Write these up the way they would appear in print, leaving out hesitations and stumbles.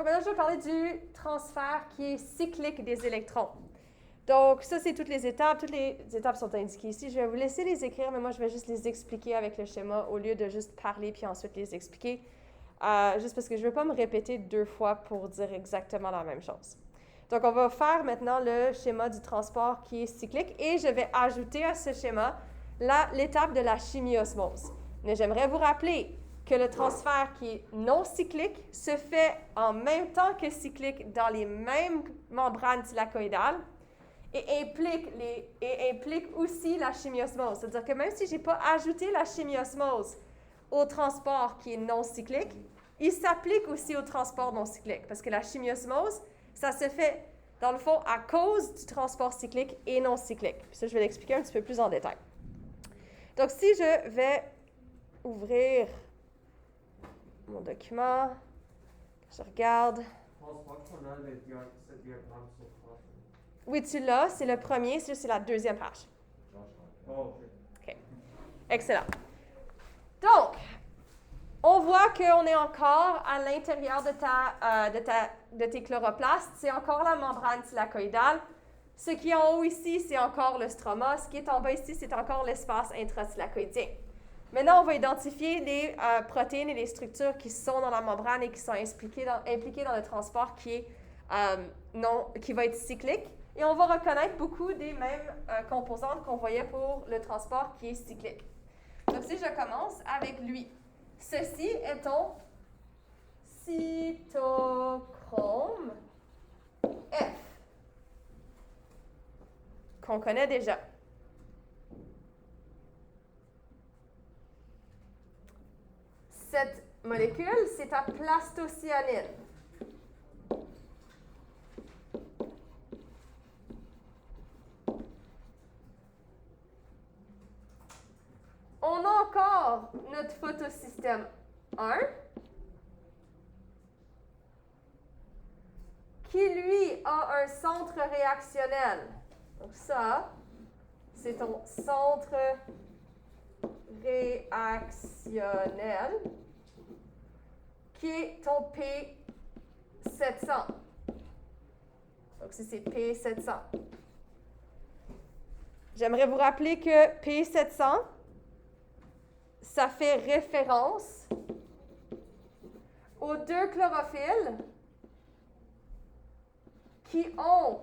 Donc maintenant, je vais parler du transfert qui est cyclique des électrons. Donc ça, c'est toutes les étapes. Toutes les étapes sont indiquées ici. Je vais vous laisser les écrire, mais moi, je vais juste les expliquer avec le schéma au lieu de juste parler puis ensuite les expliquer. Juste parce que je ne veux pas me répéter 2 fois pour dire exactement la même chose. Donc, on va faire maintenant le schéma du transport qui est cyclique et je vais ajouter à ce schéma l'étape de la chimiosmose. Mais j'aimerais vous rappeler que le transfert qui est non cyclique se fait en même temps que cyclique dans les mêmes membranes thylakoïdales et implique aussi la chimiosmose. C'est-à-dire que même si je n'ai pas ajouté la chimiosmose au transport qui est non cyclique, il s'applique aussi au transport non cyclique parce que la chimiosmose, ça se fait, dans le fond, à cause du transport cyclique et non cyclique. Puis ça, je vais l'expliquer un petit peu plus en détail. Donc, si je vais ouvrir mon document, je regarde. Je pense pas qu'on a ce diagramme sur France. Oui, tu l'as, c'est le premier, c'est la deuxième page. Oh, OK. Excellent. Donc, on voit qu'on est encore à l'intérieur de tes chloroplastes. C'est encore la membrane thylakoïdale. Ce qui est en haut ici, c'est encore le stroma. Ce qui est en bas ici, c'est encore l'espace intra-thylakoïdien. Maintenant, on va identifier les protéines et les structures qui sont dans la membrane et qui sont impliquées dans le transport qui va être cyclique. Et on va reconnaître beaucoup des mêmes composantes qu'on voyait pour le transport qui est cyclique. Donc, si je commence avec lui. Ceci est ton cytochrome F, qu'on connaît déjà. Cette molécule, c'est ta plastocyanine. On a encore notre photosystème 1 qui, lui, a un centre réactionnel. Donc ça, c'est ton centre réactionnel qui est ton P700. Donc ça, c'est P700. J'aimerais vous rappeler que P700, ça fait référence aux 2 chlorophylles qui ont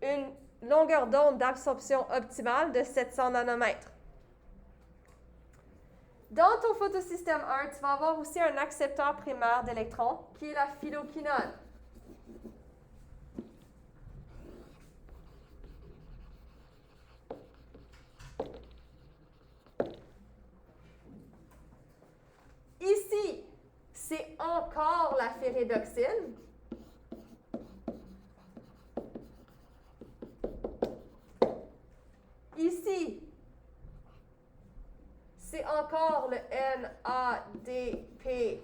une longueur d'onde d'absorption optimale de 700 nanomètres. Dans ton photosystème 1, tu vas avoir aussi un accepteur primaire d'électrons qui est la phyloquinone. Ici, c'est encore la ferredoxine. Ici, c'est encore le NADPH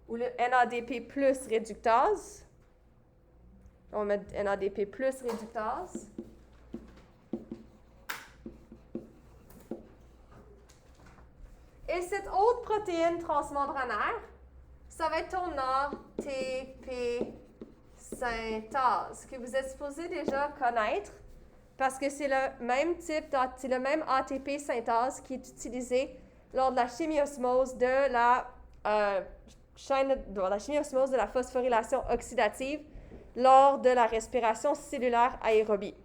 ou le NADP plus réductase. On va mettre NADP plus réductase. Et cette autre protéine transmembranaire, ça va être ton ATP synthase, que vous êtes supposé déjà connaître, parce que c'est le même c'est le même ATP synthase qui est utilisé lors de la chimiosmose de la chimiosmose de la phosphorylation oxydative lors de la respiration cellulaire aérobie.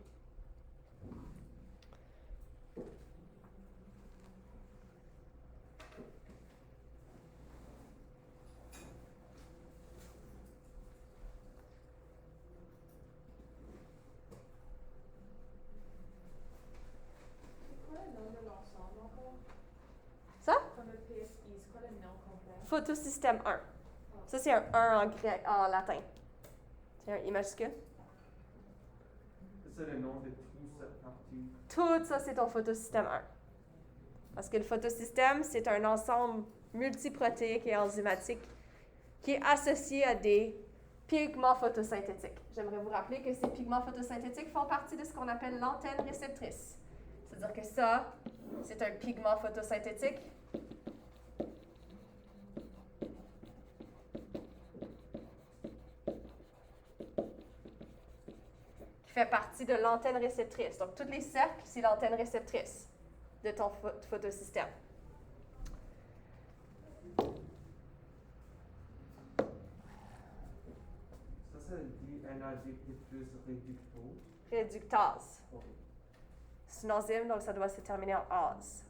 Photosystème 1. Ça, c'est un 1 en grec, en latin. C'est un I majuscule. c'est le nom de toute cette partie. Tout ça, c'est ton photosystème 1. Parce que le photosystème, c'est un ensemble multiprotéique et enzymatique qui est associé à des pigments photosynthétiques. J'aimerais vous rappeler que ces pigments photosynthétiques font partie de ce qu'on appelle l'antenne réceptrice. C'est-à-dire que ça, C'est un pigment photosynthétique. Qui fait partie de l'antenne réceptrice. Donc, tous les cercles, c'est l'antenne réceptrice de ton photosystème. Ça dit NADP plus réductose. Réductase. Ok. C'est une enzyme, donc ça doit se terminer en ase.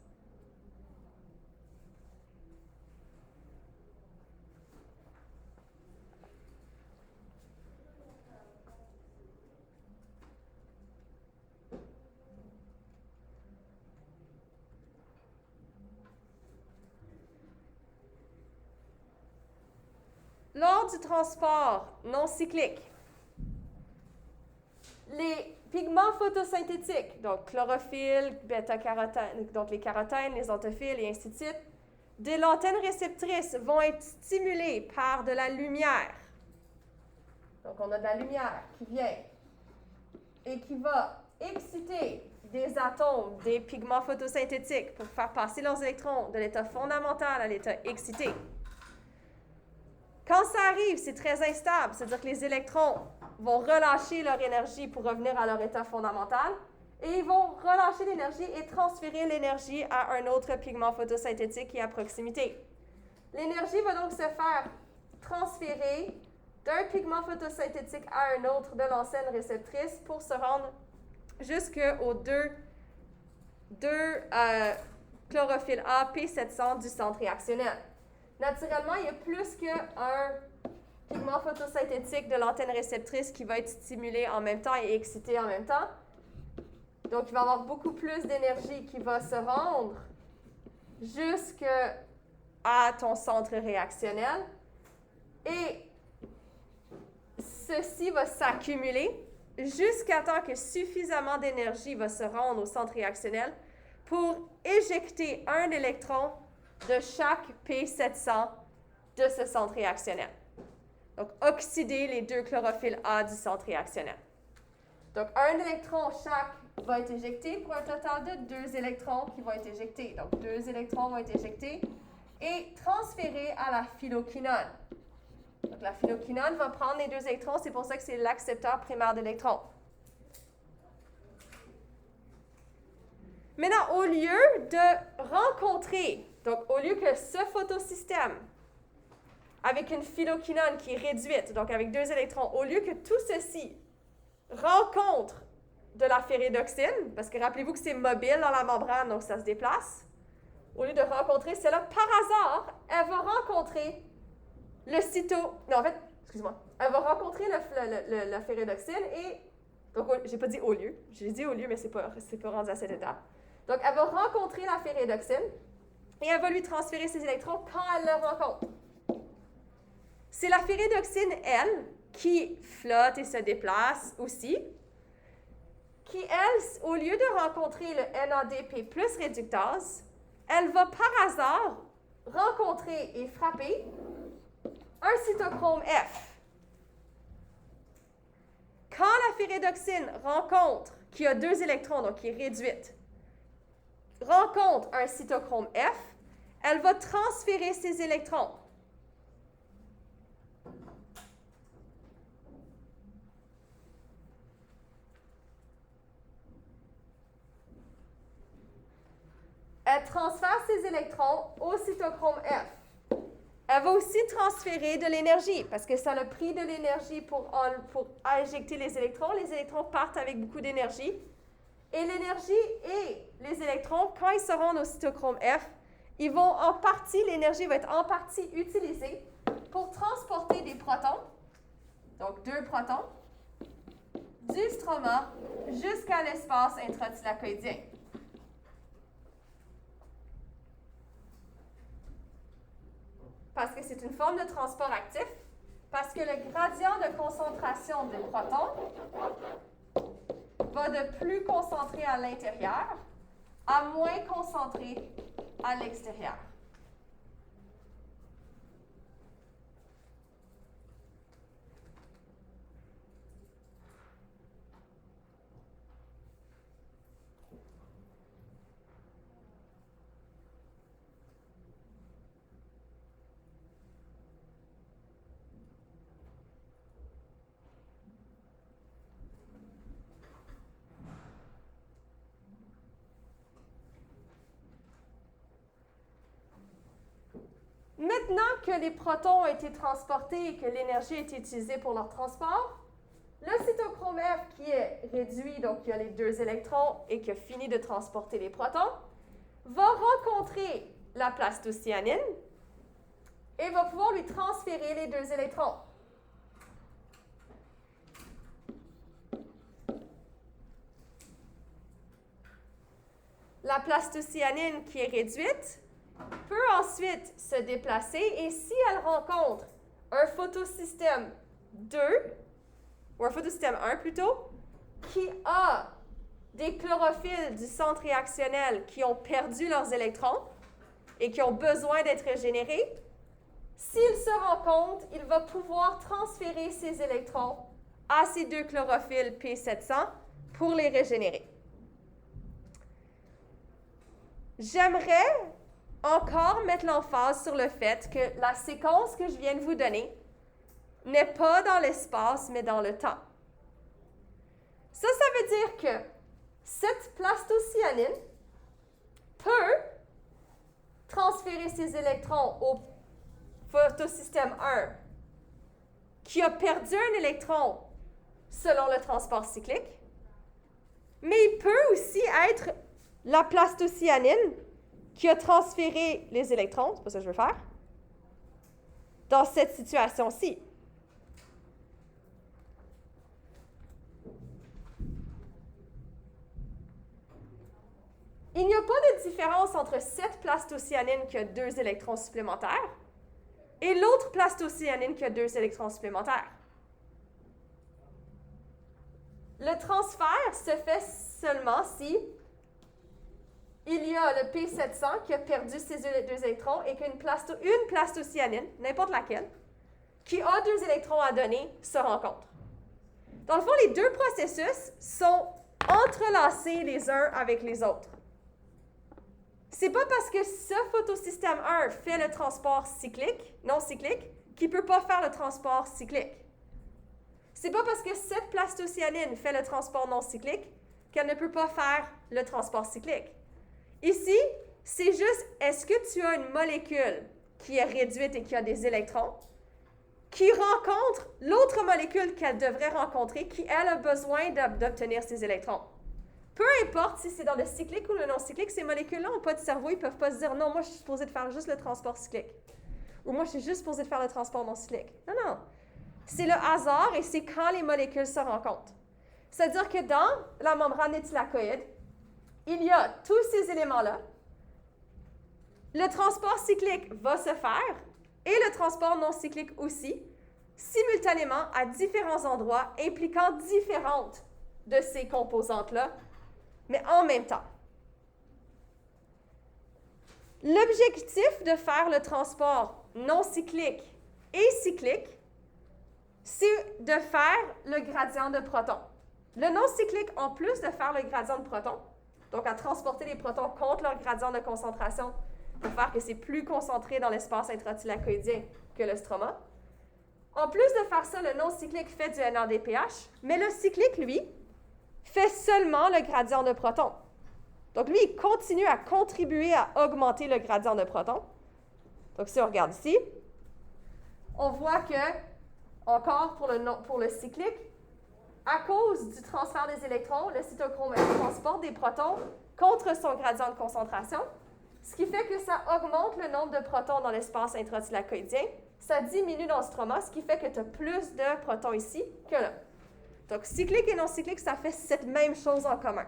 Lors du transport non cyclique, les pigments photosynthétiques, donc chlorophylle, bêta-carotène, donc les carotènes, les anthophyles et ainsi de suite, de l'antenne réceptrice vont être stimulés par de la lumière. Donc, on a de la lumière qui vient et qui va exciter des atomes, des pigments photosynthétiques pour faire passer leurs électrons de l'état fondamental à l'état excité. Quand ça arrive, c'est très instable, c'est-à-dire que les électrons vont relâcher leur énergie pour revenir à leur état fondamental et ils vont relâcher l'énergie et transférer l'énergie à un autre pigment photosynthétique qui est à proximité. L'énergie va donc se faire transférer d'un pigment photosynthétique à un autre de l'antenne réceptrice pour se rendre jusqu'aux deux chlorophylle A P700 du centre réactionnel. Naturellement, il y a plus qu'un pigment photosynthétique de l'antenne réceptrice qui va être stimulé en même temps et excité en même temps. Donc, il va y avoir beaucoup plus d'énergie qui va se rendre jusqu'à ton centre réactionnel. Et ceci va s'accumuler jusqu'à temps que suffisamment d'énergie va se rendre au centre réactionnel pour éjecter un électron de chaque P700 de ce centre réactionnel. Donc, oxyder les deux chlorophylles A du centre réactionnel. Donc, un électron chaque va être éjecté pour un total de 2 électrons qui vont être éjectés. Donc, 2 électrons vont être éjectés et transférés à la phyloquinone. Donc, la phyloquinone va prendre les 2 électrons, c'est pour ça que c'est l'accepteur primaire d'électrons. Maintenant, au lieu de rencontrer, donc au lieu que ce photosystème, avec une phyloquinone qui est réduite, donc avec 2 électrons, au lieu que tout ceci rencontre de la ferrédoxine, parce que rappelez-vous que c'est mobile dans la membrane, donc ça se déplace, au lieu de rencontrer cela, par hasard, elle va rencontrer le non, en fait, excuse-moi, elle va rencontrer la ferrédoxine et, donc j'ai pas dit au lieu, j'ai dit au lieu, mais c'est pas rendu à cette étape. Donc, elle va rencontrer la ferrédoxine et elle va lui transférer ses électrons quand elle le rencontre. C'est la ferrédoxine, elle, qui flotte et se déplace aussi, qui, elle, au lieu de rencontrer le NADP plus réductase, elle va par hasard rencontrer et frapper un cytochrome F. Quand la ferrédoxine rencontre, qui a 2 électrons, donc qui est réduite, rencontre un cytochrome F, elle va transférer ses électrons. Elle transfère ses électrons au cytochrome F. Elle va aussi transférer de l'énergie, parce que ça a pris de l'énergie pour injecter les électrons. Les électrons partent avec beaucoup d'énergie. Et l'énergie et les électrons, quand ils se rendent au cytochrome F, l'énergie va être en partie utilisée pour transporter des protons, donc 2 protons, du stroma jusqu'à l'espace intrathylakoïdien. Parce que c'est une forme de transport actif, parce que le gradient de concentration des protons va de plus concentré à l'intérieur à moins concentré à l'extérieur. Maintenant que les protons ont été transportés et que l'énergie a été utilisée pour leur transport, le cytochrome F qui est réduit, donc il y a les 2 électrons et qui a fini de transporter les protons, va rencontrer la plastocyanine et va pouvoir lui transférer les 2 électrons. La plastocyanine qui est réduite peut ensuite se déplacer et si elle rencontre un photosystème 2, ou un photosystème 1 plutôt, qui a des chlorophylles du centre réactionnel qui ont perdu leurs électrons et qui ont besoin d'être régénérés, s'ils se rencontrent, il va pouvoir transférer ces électrons à ces 2 chlorophylles P700 pour les régénérer. J'aimerais encore mettre l'emphase sur le fait que la séquence que je viens de vous donner n'est pas dans l'espace, mais dans le temps. Ça veut dire que cette plastocyanine peut transférer ses électrons au photosystème 1 qui a perdu un électron selon le transport cyclique, mais il peut aussi être la plastocyanine qui a transféré les électrons, c'est pas ça que je veux faire, dans cette situation-ci. Il n'y a pas de différence entre cette plastocyanine qui a 2 électrons supplémentaires et l'autre plastocyanine qui a 2 électrons supplémentaires. Le transfert se fait seulement si il y a le P700 qui a perdu ses 2 électrons et qu'une plastocyanine, n'importe laquelle, qui a 2 électrons à donner, se rencontrent. Dans le fond, les 2 processus sont entrelacés les uns avec les autres. C'est pas parce que ce photosystème 1 fait le transport cyclique, non cyclique, qu'il ne peut pas faire le transport cyclique. C'est pas parce que cette plastocyanine fait le transport non cyclique qu'elle ne peut pas faire le transport cyclique. Ici, c'est juste, est-ce que tu as une molécule qui est réduite et qui a des électrons, qui rencontre l'autre molécule qu'elle devrait rencontrer, qui, elle, a besoin d'obtenir ces électrons. Peu importe si c'est dans le cyclique ou le non-cyclique, ces molécules-là n'ont pas de cerveau, ils ne peuvent pas se dire « Non, moi, je suis supposée de faire juste le transport cyclique. » Ou « Moi, je suis juste supposée de faire le transport non-cyclique. » Non, non. C'est le hasard et c'est quand les molécules se rencontrent. C'est-à-dire que dans la membrane éthylacoïde, il y a tous ces éléments-là. Le transport cyclique va se faire et le transport non cyclique aussi, simultanément à différents endroits, impliquant différentes de ces composantes-là, mais en même temps. L'objectif de faire le transport non cyclique et cyclique, c'est de faire le gradient de protons. Le non cyclique, en plus de faire le gradient de protons, donc à transporter les protons contre leur gradient de concentration pour faire que c'est plus concentré dans l'espace intra-thylacoïdien que le stroma. En plus de faire ça, le non-cyclique fait du NADPH, mais le cyclique, lui, fait seulement le gradient de protons. Donc lui, il continue à contribuer à augmenter le gradient de protons. Donc si on regarde ici, on voit que, encore pour le cyclique, à cause du transfert des électrons, le cytochrome transporte des protons contre son gradient de concentration, ce qui fait que ça augmente le nombre de protons dans l'espace intra-thylacoïdien, ça diminue dans le stroma, ce qui fait que tu as plus de protons ici que là. Donc, cyclique et non cyclique, ça fait cette même chose en commun.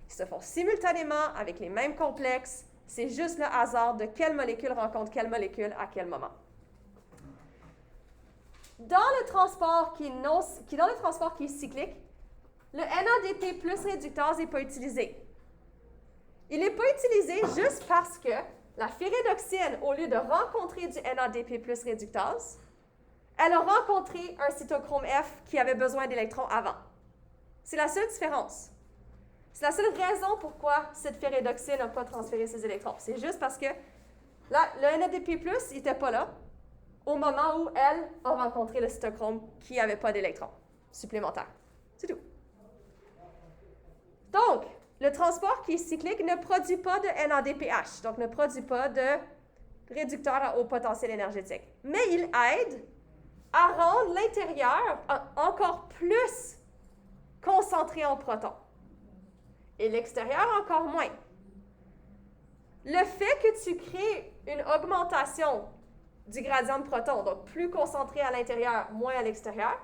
Ils se font simultanément avec les mêmes complexes, c'est juste le hasard de quelle molécule rencontre quelle molécule à quel moment. Dans le transport qui est cyclique, le NADP plus réductase n'est pas utilisé. Il n'est pas utilisé juste parce que la ferredoxine, au lieu de rencontrer du NADP plus réductase, elle a rencontré un cytochrome F qui avait besoin d'électrons avant. C'est la seule différence. C'est la seule raison pourquoi cette ferredoxine n'a pas transféré ses électrons. C'est juste parce que là, le NADP+, il n'était pas là au moment où elle a rencontré le cytochrome qui n'avait pas d'électrons supplémentaires. C'est tout. Donc, le transport qui est cyclique ne produit pas de NADPH, donc ne produit pas de réducteur à haut potentiel énergétique. Mais il aide à rendre l'intérieur encore plus concentré en protons et l'extérieur encore moins. Le fait que tu crées une augmentation du gradient de protons, donc plus concentré à l'intérieur, moins à l'extérieur,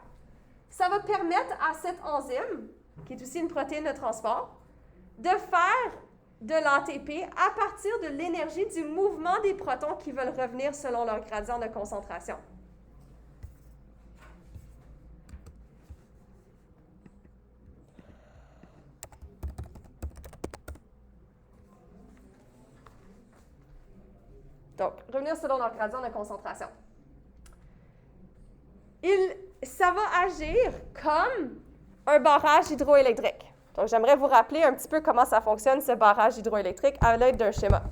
ça va permettre à cette enzyme, qui est aussi une protéine de transport, de faire de l'ATP à partir de l'énergie du mouvement des protons qui veulent revenir selon leur gradient de concentration. Donc, revenir selon leur gradient de concentration. Ça va agir comme un barrage hydroélectrique. Donc, j'aimerais vous rappeler un petit peu comment ça fonctionne, ce barrage hydroélectrique, à l'aide d'un schéma.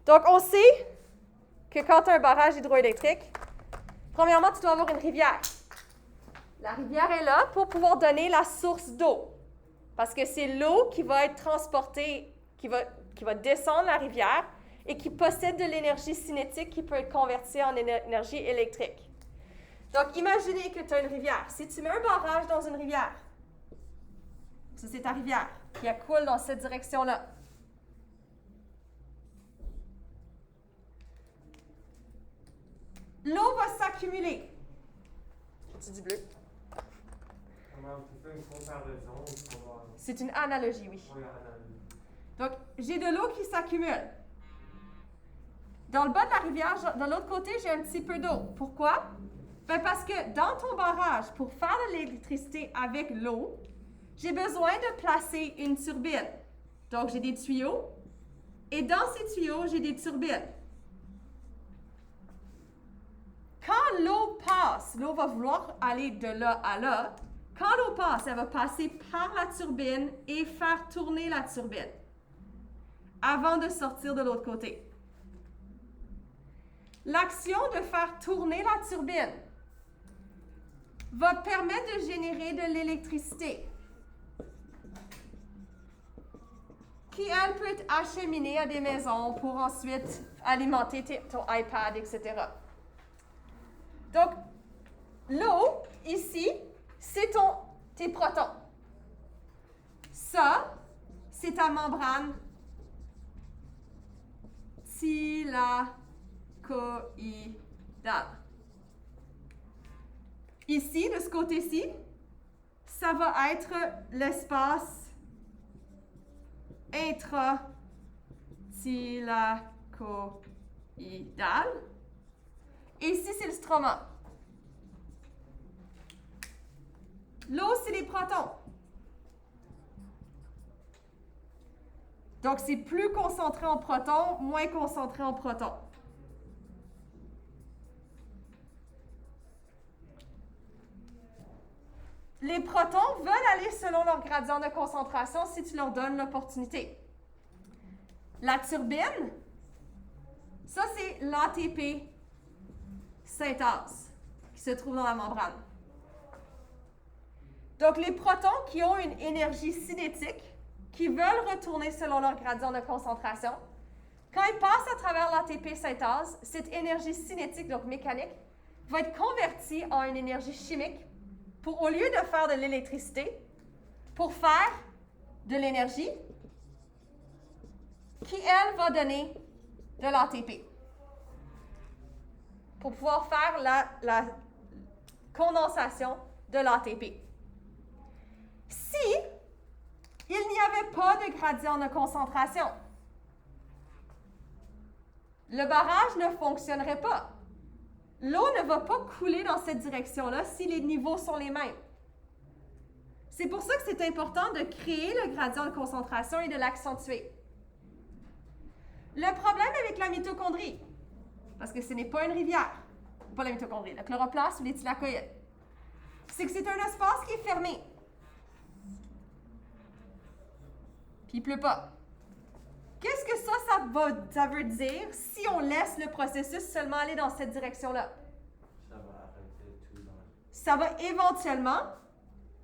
Donc, on sait que quand tu as un barrage hydroélectrique, premièrement, tu dois avoir une rivière. La rivière est là pour pouvoir donner la source d'eau. Parce que c'est l'eau qui va être transportée, qui va descendre la rivière et qui possède de l'énergie cinétique qui peut être convertie en énergie électrique. Donc, imaginez que tu as une rivière. Si tu mets un barrage dans une rivière, ça c'est ta rivière qui coule dans cette direction-là. L'eau va s'accumuler. J'ai-tu du bleu? Tu fais une comparaison pour... C'est une analogie, oui. Oui, analogie. Donc, j'ai de l'eau qui s'accumule. Dans le bas de la rivière, de l'autre côté, j'ai un petit peu d'eau. Pourquoi? Ben parce que dans ton barrage, pour faire de l'électricité avec l'eau, j'ai besoin de placer une turbine. Donc, j'ai des tuyaux. Et dans ces tuyaux, j'ai des turbines. Quand l'eau passe, l'eau va vouloir aller de là à là. Quand l'eau passe, elle va passer par la turbine et faire tourner la turbine avant de sortir de l'autre côté. L'action de faire tourner la turbine va permettre de générer de l'électricité qui, elle, peut être acheminée à des maisons pour ensuite alimenter ton iPad, etc. Donc, l'eau, ici, c'est tes protons. Ça, c'est ta membrane thylakoïdale. Ici, de ce côté-ci, ça va être l'espace intrathylakoïdal. Et ici, c'est le stroma. L'eau, c'est les protons. Donc, c'est plus concentré en protons, moins concentré en protons. Les protons veulent aller selon leur gradient de concentration si tu leur donnes l'opportunité. La turbine, ça, c'est l'ATP synthase qui se trouve dans la membrane. Donc, les protons qui ont une énergie cinétique, qui veulent retourner selon leur gradient de concentration, quand ils passent à travers l'ATP synthase, cette énergie cinétique, donc mécanique, va être convertie en une énergie chimique pour, au lieu de faire de l'électricité, pour faire de l'énergie qui, elle, va donner de l'ATP. Pour pouvoir faire la condensation de l'ATP. Si il n'y avait pas de gradient de concentration, le barrage ne fonctionnerait pas. L'eau ne va pas couler dans cette direction-là si les niveaux sont les mêmes. C'est pour ça que c'est important de créer le gradient de concentration et de l'accentuer. Le problème avec la mitochondrie, parce que ce n'est pas une rivière, pas la mitochondrie, le chloroplaste ou les thylakoïdes, c'est que c'est un espace qui est fermé. Puis il ne pleut pas. Qu'est-ce que ça veut dire si on laisse le processus seulement aller dans cette direction-là? Ça va arrêter tout dans... Ça va éventuellement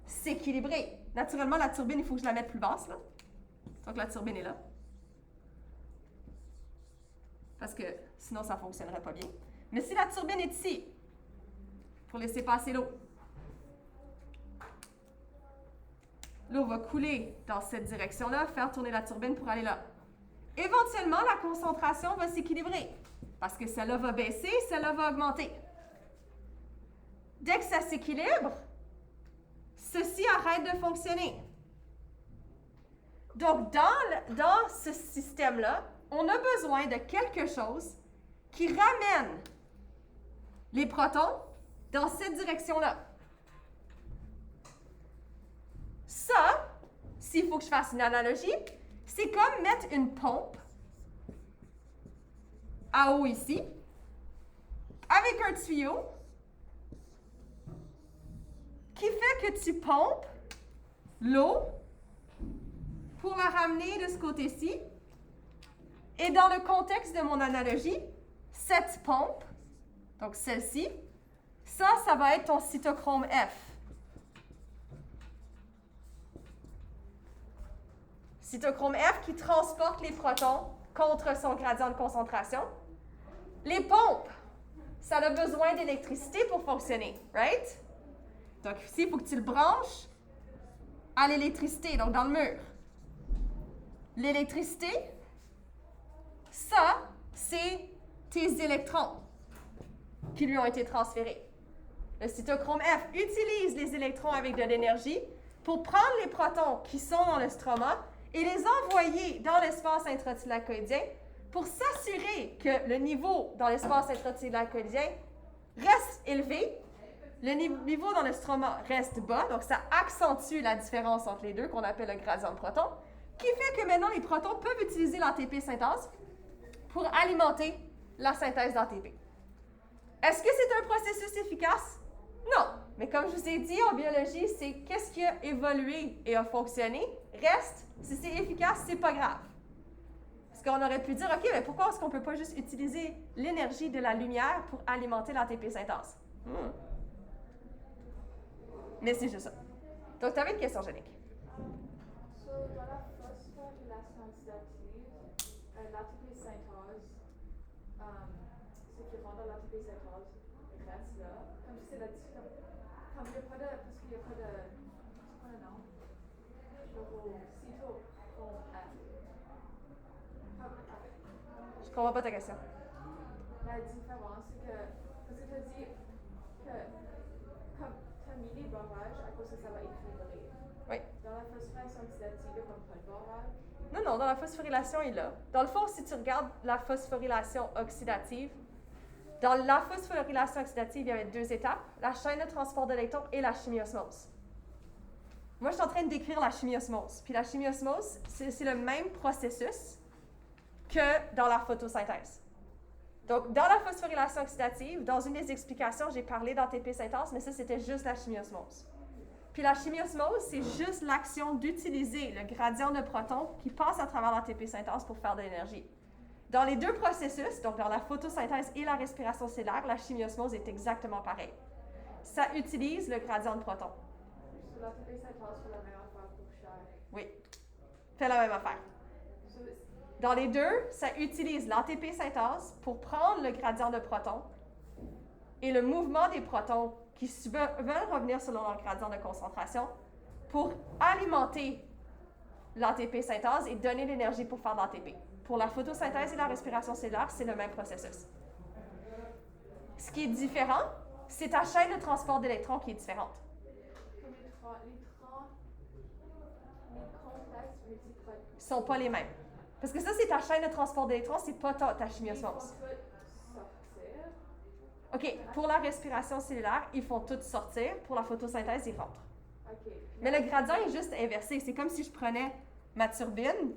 s'équilibrer. Naturellement, la turbine, il faut que je la mette plus basse, là. Donc la turbine est là. parce que sinon ça ne fonctionnerait pas bien. Mais si la turbine est ici, pour laisser passer l'eau, l'eau va couler dans cette direction-là, faire tourner la turbine pour aller là. Éventuellement, la concentration va s'équilibrer parce que celle-là va baisser, celle-là va augmenter. Dès que ça s'équilibre, ceci arrête de fonctionner. Donc, dans ce système-là, on a besoin de quelque chose qui ramène les protons dans cette direction-là. Ça, s'il faut que je fasse une analogie, c'est comme mettre une pompe à eau ici, avec un tuyau qui fait que tu pompes l'eau pour la ramener de ce côté-ci. Et dans le contexte de mon analogie, cette pompe, donc celle-ci, ça va être ton cytochrome F. Cytochrome F qui transporte les protons contre son gradient de concentration. Les pompes, ça a besoin d'électricité pour fonctionner, right? Donc ici, il faut que tu le branches à l'électricité, donc dans le mur. L'électricité, ça, c'est tes électrons qui lui ont été transférés. Le cytochrome F utilise les électrons avec de l'énergie pour prendre les protons qui sont dans le stroma et les envoyer dans l'espace intra-thylakoïdien pour s'assurer que le niveau dans l'espace intra-thylakoïdien reste élevé, le niveau dans le stroma reste bas, donc ça accentue la différence entre les deux qu'on appelle le gradient de protons, qui fait que maintenant les protons peuvent utiliser l'ATP synthase pour alimenter la synthèse d'ATP. Est-ce que c'est un processus efficace? Non. Mais comme je vous ai dit, en biologie, c'est qu'est-ce qui a évolué et a fonctionné reste. Si c'est efficace, c'est pas grave. Parce qu'on aurait pu dire, OK, mais pourquoi est-ce qu'on ne peut pas juste utiliser l'énergie de la lumière pour alimenter l'ATP synthase? Mais c'est juste ça. Donc, tu avais une question, Jannick. So, dans la phosphorylation oxydative, l'ATP synthase, ce qui rend l'ATP synthase reste là. Comme c'est la différence. Comme il n'y a pas de. Parce qu'il n'y a pas de. C'est quoi le nom? Cytochrome F. Je comprends pas ta question. La différence, c'est que. Parce que tu as dit que. Comme tu as mis les barrages à cause que ça va équilibrer. Oui. Dans la phosphorylation oxydative, il n'y a comme pas de barrage. Non, dans la phosphorylation, il est là. Dans le fond, si tu regardes la phosphorylation oxydative, dans la phosphorylation oxydative, il y avait deux étapes, la chaîne de transport d'électrons et la chimiosmose. Moi, je suis en train de décrire la chimiosmose. Puis la chimiosmose, c'est le même processus que dans la photosynthèse. Donc, dans la phosphorylation oxydative, dans une des explications, j'ai parlé d'ATP synthase, mais ça, c'était juste la chimiosmose. Puis la chimiosmose, c'est juste l'action d'utiliser le gradient de protons qui passe à travers l'ATP synthase pour faire de l'énergie. Dans les deux processus, donc dans la photosynthèse et la respiration cellulaire, la chimiosmose est exactement pareille. Ça utilise le gradient de protons. So, l'ATP synthase fait la même affaire pour chaque. Oui, fait la même affaire. So, Dans les deux, ça utilise l'ATP synthase pour prendre le gradient de protons et le mouvement des protons qui veulent revenir selon leur gradient de concentration pour alimenter l'ATP synthase et donner l'énergie pour faire de l'ATP. Pour la photosynthèse et la respiration cellulaire, c'est le même processus. Ce qui est différent, c'est ta chaîne de transport d'électrons qui est différente. comme les complexes multiprotones. Ils ne sont pas les mêmes. Parce que ça, c'est ta chaîne de transport d'électrons, c'est pas ta chimiosmose. Sortir. OK, pour la respiration cellulaire, ils font toutes sortir. Pour la photosynthèse, ils rentrent. OK. Mais le gradient est juste inversé. C'est comme si je prenais ma turbine,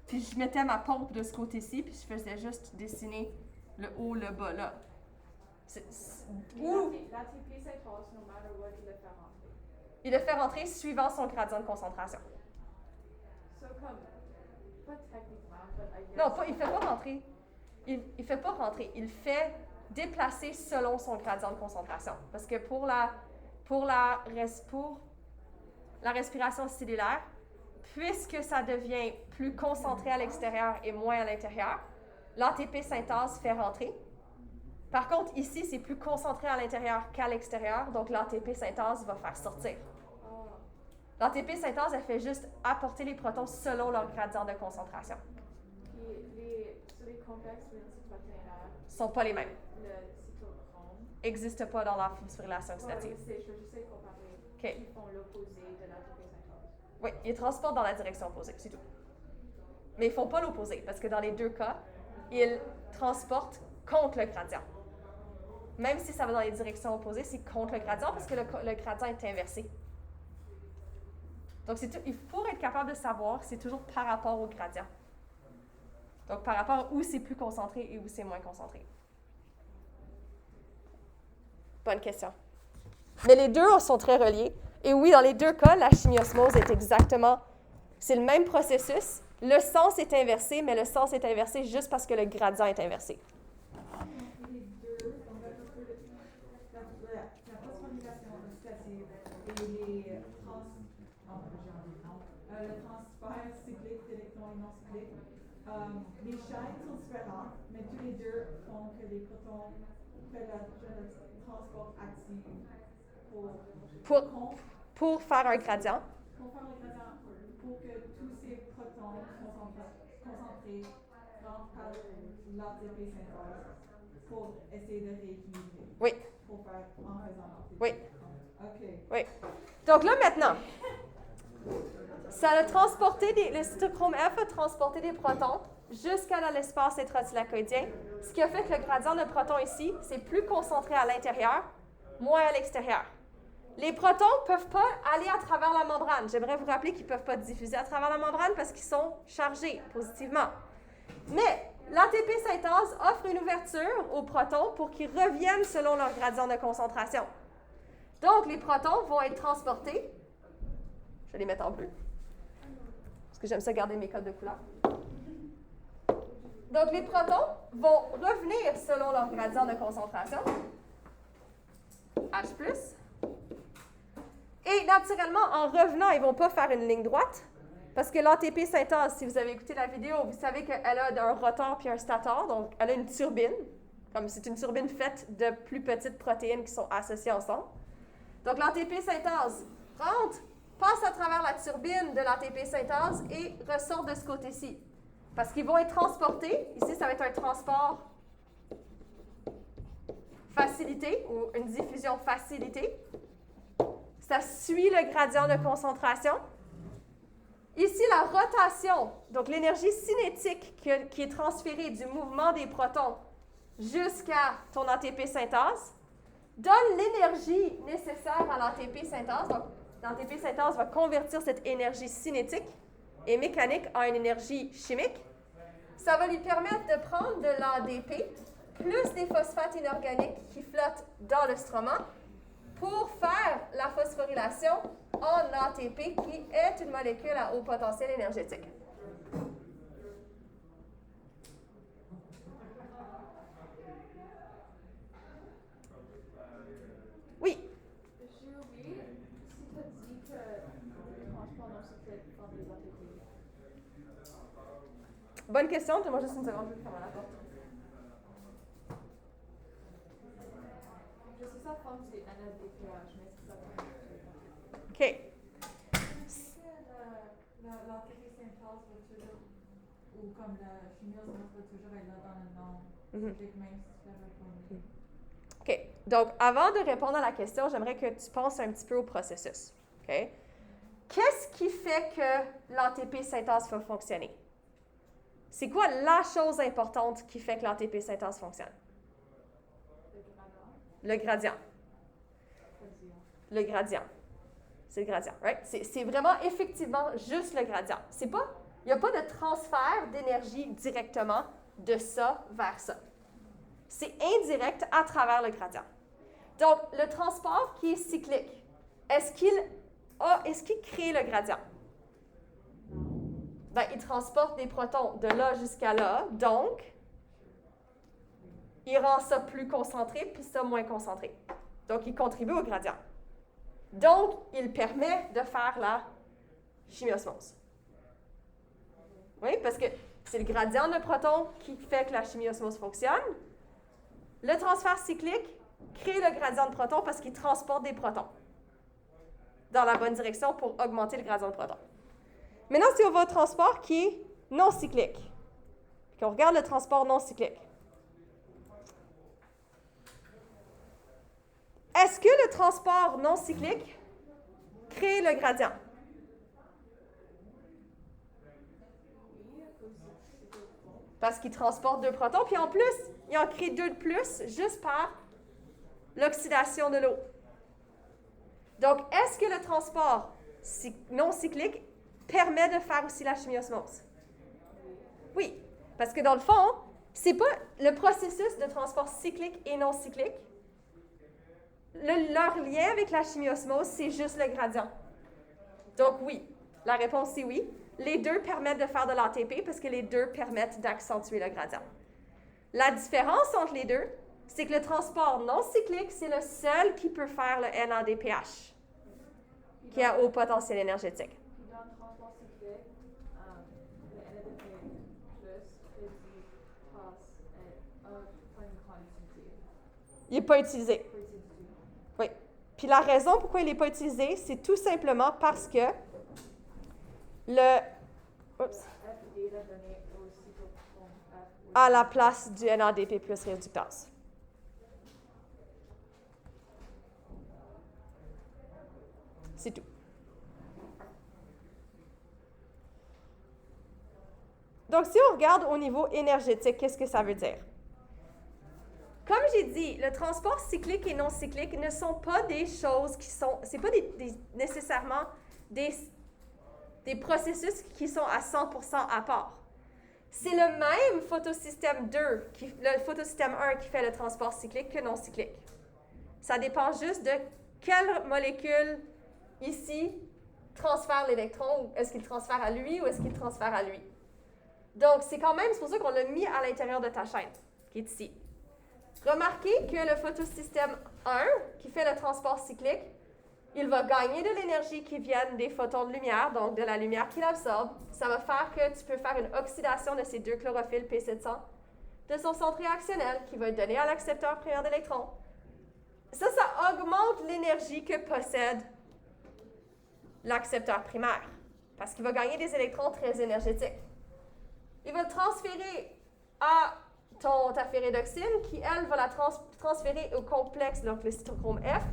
puis je mettais ma pompe de ce côté-ci, puis je faisais juste dessiner le haut, le bas, là. Ou L'ATP synthase, no matter what, il le fait rentrer. il le fait rentrer suivant son gradient de concentration. So, comme, pas techniquement, but I guess. Non, il ne fait pas rentrer. Il fait pas rentrer. Il fait déplacer selon son gradient de concentration. Parce que pour la respiration cellulaire, puisque ça devient plus concentré à l'extérieur et moins à l'intérieur, l'ATP synthase fait rentrer. Par contre, ici, c'est plus concentré à l'intérieur qu'à l'extérieur, donc l'ATP synthase va faire sortir. L'ATP synthase, elle fait juste apporter les protons selon leur gradient de concentration. Puis sur les complexes cytotoinaires, Ils ne sont pas les mêmes. le cytochrome. N'existent pas dans la phosphorylation oxydative. Je sais comparer. OK. Ils font l'opposé de l'ATP synthase. Oui, ils transportent dans la direction opposée, c'est tout. Mais ils ne font pas l'opposé, parce que dans les deux cas, ils transportent contre le gradient. Même si ça va dans les directions opposées, c'est contre le gradient, parce que le gradient est inversé. Donc, il faut être capable de savoir, c'est toujours par rapport au gradient. Donc, par rapport à où c'est plus concentré et où c'est moins concentré. Bonne question. Mais les deux sont très reliés. Et oui, dans les deux cas, la chimiosmose est exactement... C'est le même processus. Le sens est inversé, mais le sens est inversé juste parce que le gradient est inversé. Les deux, on va la phosphorylation oxydative et le transfert cyclique d'électrons et non cycliques. Les chaînes sont différentes, mais tous les deux font que les protons font le transport actif Pour faire un gradient. Pour faire le gradient, pour que tous ces protons concentrés rentrent par l'ATP synthèse pour essayer de rééquilibrer. Oui. Pour faire en faisant l'ATP. Oui. OK. Oui. Donc là, maintenant, ça a transporté le cytochrome F a transporté des protons jusqu'à dans l'espace intratylacoïdien, ce qui a fait que le gradient de protons ici, c'est plus concentré à l'intérieur, moins à l'extérieur. Les protons ne peuvent pas aller à travers la membrane. J'aimerais vous rappeler qu'ils ne peuvent pas diffuser à travers la membrane parce qu'ils sont chargés positivement. Mais l'ATP synthase offre une ouverture aux protons pour qu'ils reviennent selon leur gradient de concentration. Donc, les protons vont être transportés. Je vais les mettre en bleu, parce que j'aime ça garder mes codes de couleur. Donc, les protons vont revenir selon leur gradient de concentration. H+. Et naturellement, en revenant, ils ne vont pas faire une ligne droite, parce que l'ATP synthase, si vous avez écouté la vidéo, vous savez qu'elle a un rotor puis un stator, donc elle a une turbine, comme c'est une turbine faite de plus petites protéines qui sont associées ensemble. Donc, l'ATP synthase rentre, passe à travers la turbine de l'ATP synthase et ressort de ce côté-ci. Parce qu'ils vont être transportés. Ici, ça va être un transport facilité ou une diffusion facilitée. Ça suit le gradient de concentration. Ici, la rotation, donc l'énergie cinétique qui est transférée du mouvement des protons jusqu'à ton ATP synthase, donne l'énergie nécessaire à l'ATP synthase. Donc, l'ATP synthase va convertir cette énergie cinétique et mécanique en une énergie chimique. Ça va lui permettre de prendre de l'ADP plus des phosphates inorganiques qui flottent dans le stroma pour faire la phosphorylation en ATP qui est une molécule à haut potentiel énergétique. Oui. J'ai oublié si tu as dit que le transport non cyclique prend des ATP. Bonne question. Donne-moi juste une seconde, je vais fermer la porte. Je sais sa forme, c'est NADPH, mais c'est ça. OK. L'ATP synthase va toujours, ou comme la chimiosmose va toujours être là dans le nom, cyclique, même si tu l'as répondu. OK. Donc, avant de répondre à la question, j'aimerais que tu penses un petit peu au processus. OK? Qu'est-ce qui fait que l'ATP synthase va fonctionner? C'est quoi la chose importante qui fait que l'ATP synthase fonctionne? Le gradient. Le gradient. C'est le gradient, right? C'est vraiment effectivement juste le gradient. Il n'y a pas de transfert d'énergie directement de ça vers ça. C'est indirect à travers le gradient. Donc, le transport qui est cyclique, est-ce qu'il crée le gradient? Ben, il transporte des protons de là jusqu'à là, donc, il rend ça plus concentré, puis ça moins concentré. Donc, il contribue au gradient. Donc, il permet de faire la chimiosmose. Oui, parce que C'est le gradient de protons qui fait que la chimiosmose fonctionne. Le transfert cyclique crée le gradient de protons parce qu'il transporte des protons dans la bonne direction pour augmenter le gradient de protons. Maintenant, si on va au transport qui est non cyclique, puis qu'on regarde le transport non cyclique, est-ce que le transport non cyclique crée le gradient? Parce qu'il transporte 2 protons, puis en plus, il en crée 2 de plus juste par l'oxydation de l'eau. Donc, est-ce que le transport non cyclique permet de faire aussi la chimiosmose? Oui, parce que dans le fond, c'est pas le processus de transport cyclique et non cyclique. Leur lien avec la chimiosmose, c'est juste le gradient. Donc oui, la réponse c'est oui. Les deux permettent de faire de l'ATP parce que les deux permettent d'accentuer le gradient. La différence entre les deux, c'est que le transport non cyclique, c'est le seul qui peut faire le NADPH, qui a haut potentiel énergétique. Puis dans le transport cyclique, le NADP plus réduit passe pas une grande utilité. Il n'est pas utilisé. Pas utilisé du tout. Oui. Puis la raison pourquoi il n'est pas utilisé, c'est tout simplement parce que le oups, FD l'a donné au cytochrome F. à la place du NADP plus réductase. C'est tout. Donc, si on regarde au niveau énergétique, qu'est-ce que ça veut dire? Comme j'ai dit, le transport cyclique et non cyclique ne sont pas des choses qui sont... C'est pas nécessairement des processus qui sont à 100% à part. C'est le même photosystème 2, le photosystème 1 qui fait le transport cyclique que non cyclique. Ça dépend juste de quelle molécule ici transfère l'électron. Est-ce qu'il transfère à lui ou est-ce qu'il transfère à lui? Donc, c'est pour ça qu'on l'a mis à l'intérieur de ta chaîne, qui est ici. Remarquez que le photosystème 1, qui fait le transport cyclique, il va gagner de l'énergie qui vient des photons de lumière, donc de la lumière qu'il absorbe. Ça va faire que tu peux faire une oxydation de ces 2 chlorophylles P700 de son centre réactionnel qui va être donné à l'accepteur primaire d'électrons. Ça augmente l'énergie que possède l'accepteur primaire parce qu'il va gagner des électrons très énergétiques. Il va le transférer à ta ferredoxine qui, elle, va la transférer au complexe, donc le cytochrome F.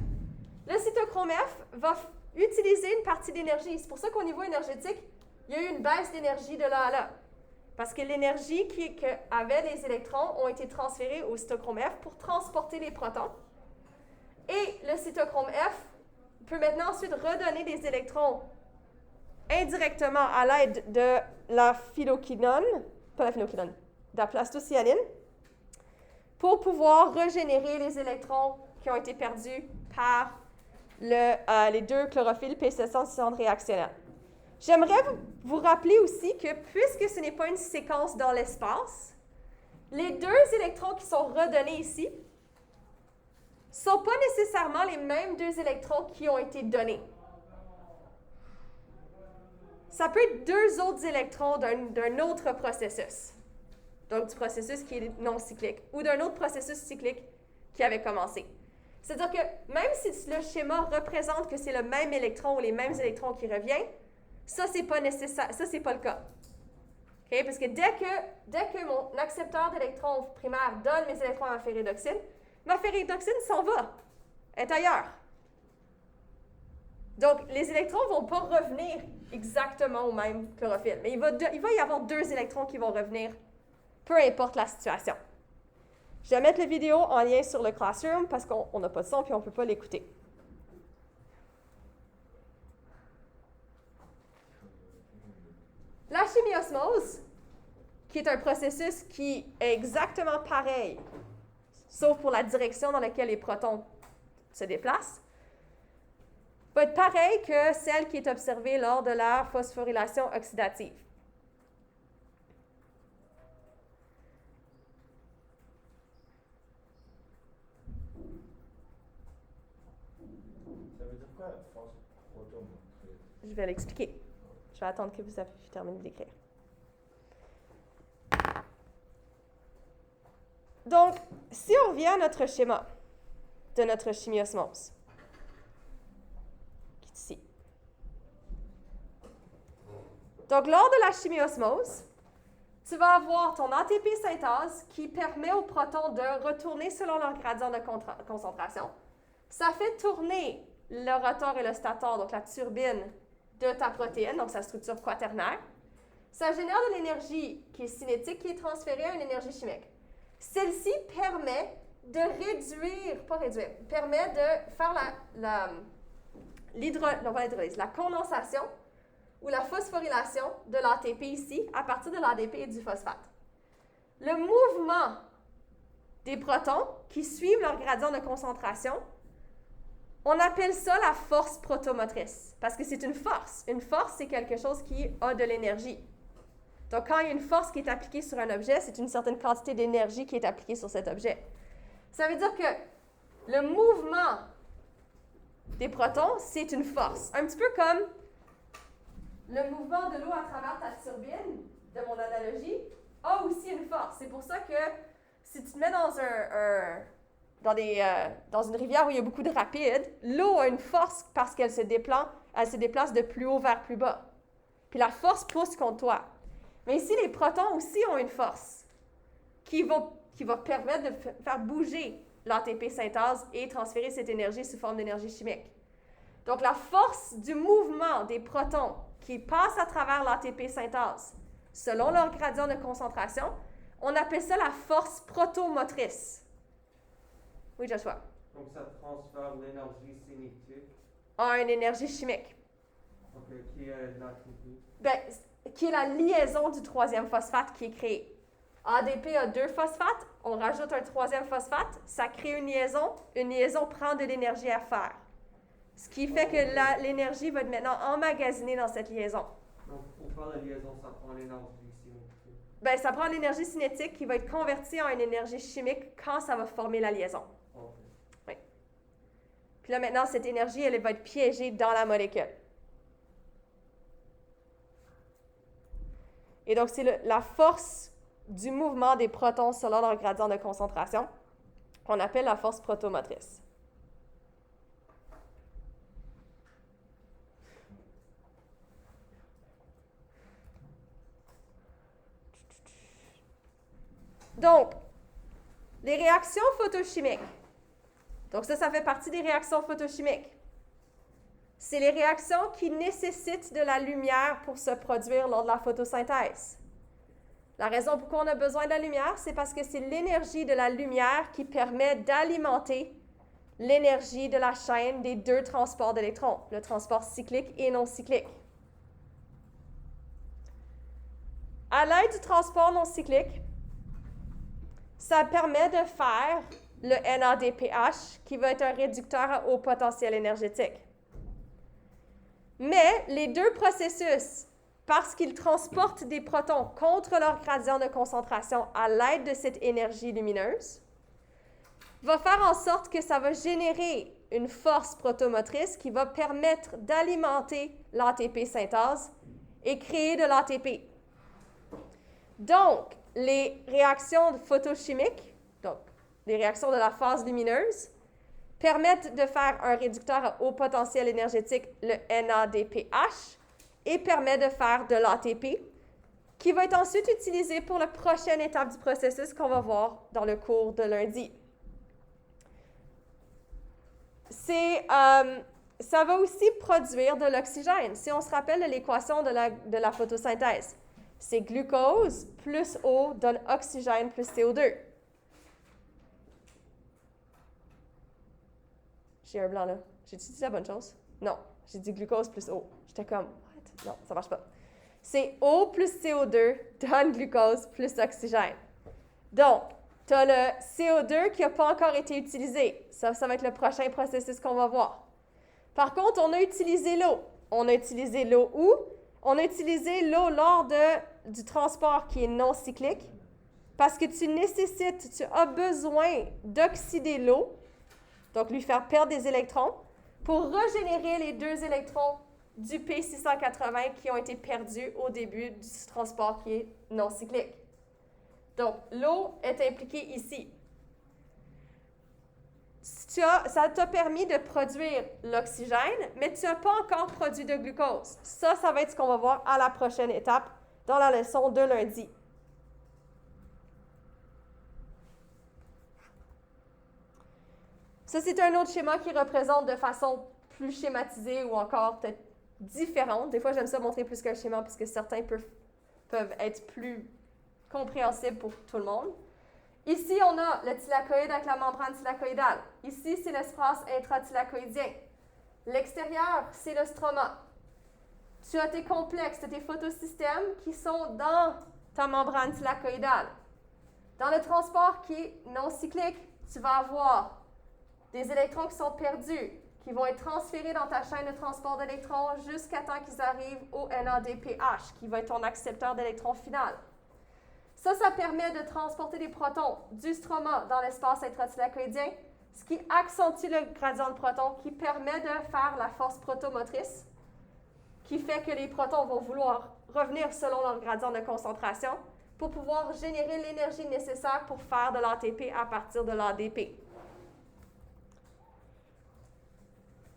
Le cytochrome F va utiliser une partie d'énergie. C'est pour ça qu'au niveau énergétique, il y a eu une baisse d'énergie de là à là. Parce que l'énergie qu'avaient les électrons ont été transférés au cytochrome F pour transporter les protons. Et le cytochrome F peut maintenant ensuite redonner des électrons indirectement à l'aide de la phyloquinone, pas la phyloquinone, de la plastocyanine, pour pouvoir régénérer les électrons qui ont été perdus par les 2 chlorophylles P700 du centre réactionnel. J'aimerais vous rappeler aussi que puisque ce n'est pas une séquence dans l'espace, les 2 électrons qui sont redonnés ici ne sont pas nécessairement les mêmes 2 électrons qui ont été donnés. Ça peut être 2 autres électrons d'un autre processus, donc du processus qui est non cyclique, ou d'un autre processus cyclique qui avait commencé. C'est-à-dire que même si le schéma représente que c'est le même électron ou les mêmes électrons qui reviennent, ça, c'est pas nécessaire, ça, c'est pas le cas. Okay? Parce que dès que mon accepteur d'électrons primaire donne mes électrons à ma ferredoxine s'en va, est ailleurs. Donc, les électrons ne vont pas revenir exactement au même chlorophylle, mais il va y avoir 2 électrons qui vont revenir, peu importe la situation. Je vais mettre la vidéo en lien sur le Classroom parce qu'on n'a pas de son et on ne peut pas l'écouter. La chimiosmose, qui est un processus qui est exactement pareil, sauf pour la direction dans laquelle les protons se déplacent, va être pareil que celle qui est observée lors de la phosphorylation oxydative. Ça veut dire quoi, force protomotrice? Je vais l'expliquer. Je vais attendre que vous terminez d'écrire. Donc, si on revient à notre schéma de notre chimiosmose, qui est ici. Donc, lors de la chimiosmose, tu vas avoir ton ATP synthase qui permet aux protons de retourner selon leur gradient de concentration. Ça fait tourner le rotor et le stator, donc la turbine de ta protéine, donc sa structure quaternaire. Ça génère de l'énergie qui est cinétique, qui est transférée à une énergie chimique. Celle-ci permet de permet de faire la condensation ou la phosphorylation de l'ATP ici à partir de l'ADP et du phosphate. Le mouvement des protons qui suivent leur gradient de concentration, on appelle ça la force protomotrice parce que c'est une force. Une force, c'est quelque chose qui a de l'énergie. Donc, quand il y a une force qui est appliquée sur un objet, c'est une certaine quantité d'énergie qui est appliquée sur cet objet. Ça veut dire que le mouvement des protons, c'est une force. Un petit peu comme le mouvement de l'eau à travers ta turbine, de mon analogie, a aussi une force. C'est pour ça que si tu te mets dans une rivière où il y a beaucoup de rapides, l'eau a une force parce qu'elle se déplace de plus haut vers plus bas. Puis la force pousse contre toi. Mais ici, les protons aussi ont une force qui va permettre de faire bouger l'ATP synthase et transférer cette énergie sous forme d'énergie chimique. Donc, la force du mouvement des protons qui passent à travers l'ATP synthase, selon leur gradient de concentration, on appelle ça la force protomotrice. Oui, Joshua? Donc ça transfère l'énergie cinétique. À une énergie chimique. OK, qui est l'ATP? Ben, qui est la liaison du troisième phosphate qui est créée. ADP a 2 phosphates, on rajoute un troisième phosphate, ça crée une liaison. Une liaison prend de l'énergie à faire. Ce qui fait que l'énergie va être maintenant emmagasinée dans cette liaison. Donc pour faire la liaison, ça prend l'énergie cinétique. Ben, ça prend l'énergie cinétique qui va être convertie en une énergie chimique quand ça va former la liaison. OK. Oui. Puis là, maintenant, cette énergie, elle va être piégée dans la molécule. Et donc, c'est la force du mouvement des protons selon leur gradient de concentration qu'on appelle la force protomotrice. Donc, les réactions photochimiques. Donc ça fait partie des réactions photochimiques. C'est les réactions qui nécessitent de la lumière pour se produire lors de la photosynthèse. La raison pourquoi on a besoin de la lumière, c'est parce que c'est l'énergie de la lumière qui permet d'alimenter l'énergie de la chaîne des 2 transports d'électrons, le transport cyclique et non cyclique. À l'aide du transport non cyclique, ça permet de faire le NADPH, qui va être un réducteur à haut potentiel énergétique. Mais les 2 processus, parce qu'ils transportent des protons contre leur gradient de concentration à l'aide de cette énergie lumineuse, va faire en sorte que ça va générer une force protomotrice qui va permettre d'alimenter l'ATP synthase et créer de l'ATP. Donc, les réactions photochimiques, donc les réactions de la phase lumineuse, permettent de faire un réducteur à haut potentiel énergétique, le NADPH, et permet de faire de l'ATP, qui va être ensuite utilisé pour la prochaine étape du processus qu'on va voir dans le cours de lundi. Ça va aussi produire de l'oxygène. Si on se rappelle de l'équation de la photosynthèse, c'est glucose plus eau donne oxygène plus CO2. J'ai un blanc là. J'ai-tu dit la bonne chose? Non, j'ai dit glucose plus eau. J'étais comme, what? Non, ça marche pas. C'est eau plus CO2 donne glucose plus oxygène. Donc, tu as le CO2 qui n'a pas encore été utilisé. Ça va être le prochain processus qu'on va voir. Par contre, on a utilisé l'eau. On a utilisé l'eau où? On a utilisé l'eau lors du transport qui est non cyclique parce que tu as besoin d'oxyder l'eau, donc lui faire perdre des électrons, pour régénérer les 2 électrons du P680 qui ont été perdus au début du transport qui est non cyclique. Donc, l'eau est impliquée ici. Ça t'a permis de produire l'oxygène, mais tu n'as pas encore produit de glucose. Ça va être ce qu'on va voir à la prochaine étape dans la leçon de lundi. Ça, c'est un autre schéma qui représente de façon plus schématisée ou encore peut-être différente. Des fois, j'aime ça montrer plus qu'un schéma parce que certains peuvent être plus compréhensibles pour tout le monde. Ici, on a le thylakoïde avec la membrane thylakoïdale. Ici, c'est l'espace intrathylakoïdien. L'extérieur, c'est le stroma. Tu as tes complexes, tes photosystèmes qui sont dans ta membrane thylakoïdale. Dans le transport qui est non cyclique, tu vas avoir des électrons qui sont perdus, qui vont être transférés dans ta chaîne de transport d'électrons jusqu'à temps qu'ils arrivent au NADPH, qui va être ton accepteur d'électrons final. Ça permet de transporter des protons du stroma dans l'espace intrathylakoïdien, ce qui accentue le gradient de protons, qui permet de faire la force protomotrice, qui fait que les protons vont vouloir revenir selon leur gradient de concentration pour pouvoir générer l'énergie nécessaire pour faire de l'ATP à partir de l'ADP.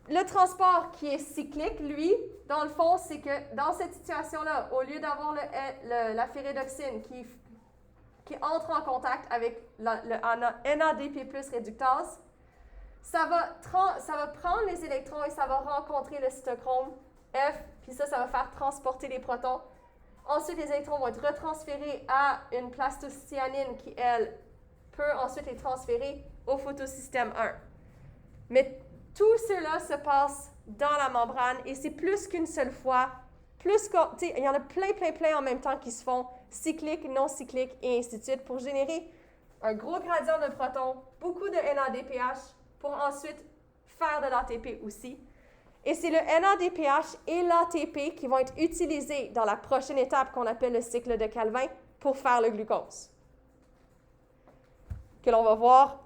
Le transport qui est cyclique, lui, dans le fond, c'est que dans cette situation-là, au lieu d'avoir la ferredoxine qui entre en contact avec le NADP+ réductase, ça va prendre les électrons et ça va rencontrer le cytochrome F, puis ça va faire transporter les protons. Ensuite, les électrons vont être retransférés à une plastocyanine qui, elle, peut ensuite les transférer au photosystème 1. Mais tout cela se passe dans la membrane et c'est plus qu'une seule fois. Il y en a plein en même temps qui se font cycliques, non cycliques et ainsi de suite pour générer un gros gradient de protons, beaucoup de NADPH pour ensuite faire de l'ATP aussi. Et c'est le NADPH et l'ATP qui vont être utilisés dans la prochaine étape qu'on appelle le cycle de Calvin pour faire le glucose, que l'on va voir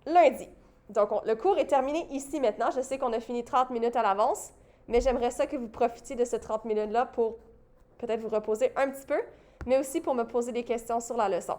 lundi. Donc, le cours est terminé ici maintenant. Je sais qu'on a fini 30 minutes à l'avance, mais j'aimerais ça que vous profitiez de ces 30 minutes-là pour peut-être vous reposer un petit peu, mais aussi pour me poser des questions sur la leçon.